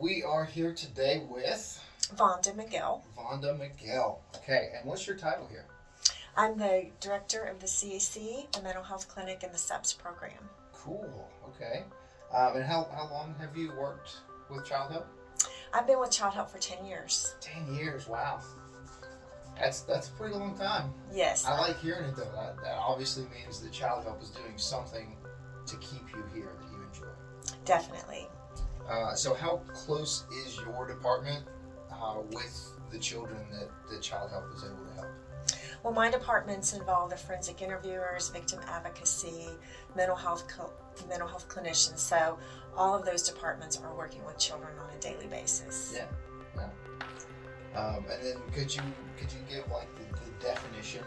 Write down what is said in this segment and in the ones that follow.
we are here today with Vonda Miguel. Vonda Miguel. Okay, and what's your title here? I'm the director of the CAC, the Mental Health Clinic, and the SEPS program. Cool. Okay. And how long have you worked with Child Help? I've been with Child Help for 10 years. 10 years. Wow. That's a pretty long time. Yes. I like hearing it though. That obviously means that Child Help is doing something to keep you here that you enjoy. Definitely. So how close is your department with the children that the Child Help is able to help? Well, my departments involve the forensic interviewers, victim advocacy, mental health clinicians. So all of those departments are working with children on a daily basis. Yeah. And then could you give like the definition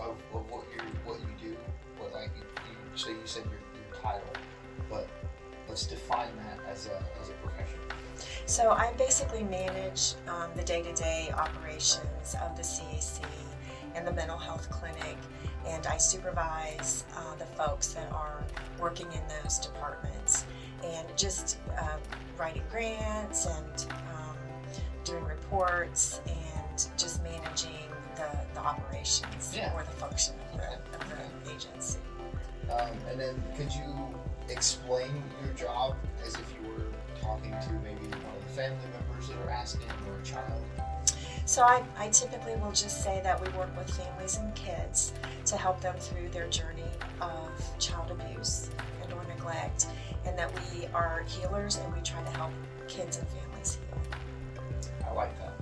of what you do? What like you said your title, but let's define that as a profession. So I basically manage the day-to-day operations of the CAC and the mental health clinic, and I supervise the folks that are working in those departments, and just writing grants and doing reports and just managing the operations or the function of the agency. And then could you explain your job as if you were talking to maybe one of the family members that are asking, or a child? So I typically will just say that we work with families and kids to help them through their journey of child abuse and or neglect, and that we are healers and we try to help kids and families heal. I like that.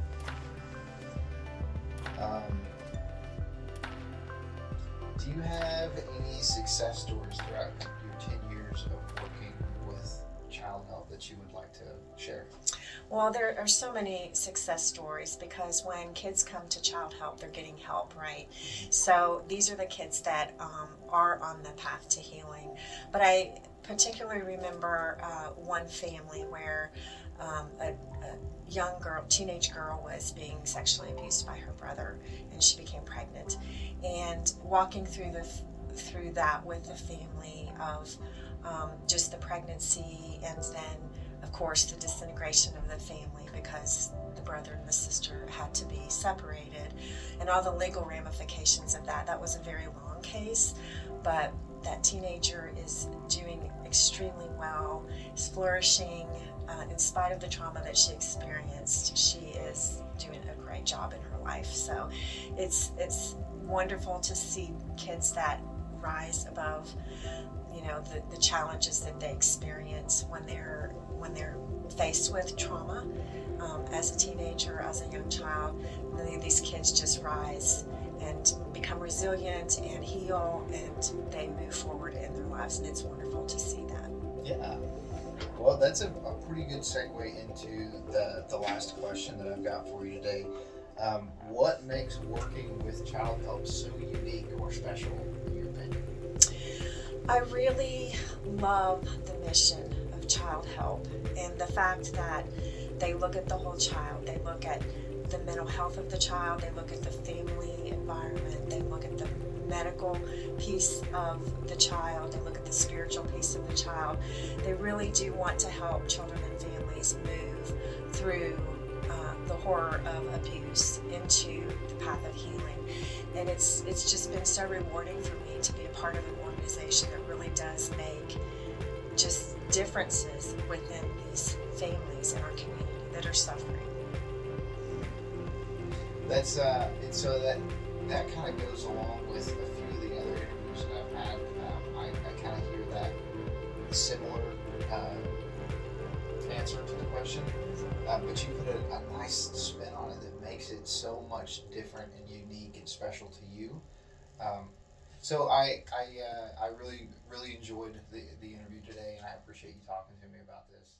Do you have any success stories throughout your 10 years of working with Child Help that you would like to share? Well, there are so many success stories, because when kids come to Child Help, they're getting help, right? So these are the kids that are on the path to healing. But I particularly remember one family where a young girl, teenage girl, was being sexually abused by her brother, and she became pregnant. And walking through that with the family of just the pregnancy, and then of course the disintegration of the family because the brother and the sister had to be separated, and all the legal ramifications of that. That was a very long case, but that teenager is doing extremely well, is flourishing. In spite of the trauma that she experienced, she is doing a great job in her life. So it's wonderful to see kids that rise above, the challenges that they experience when they're faced with trauma. As a teenager, as a young child, these kids just rise and become resilient and heal, and they move forward in their lives, and it's wonderful to see that. Yeah. Well, that's a pretty good segue into the last question that I've got for you today. What makes working with Child Help so unique or special, in your opinion? I really love the mission of Child Help, and the fact that they look at the whole child. They look at the mental health of the child. They look at the family environment. They look at the medical piece of the child. They look at the spiritual piece of the child. They really do want to help children and families move through the horror of abuse into the path of healing. And it's just been so rewarding for me to be a part of an organization that really does make just differences within these families in our community that are suffering. That's so that kind of goes along with a few of the other interviews that I've had. I kind of hear that similar answer to the question, but you put a nice spin on it that makes it so much different and unique and special to you. So I really enjoyed the interview today, and I appreciate you talking to me about this.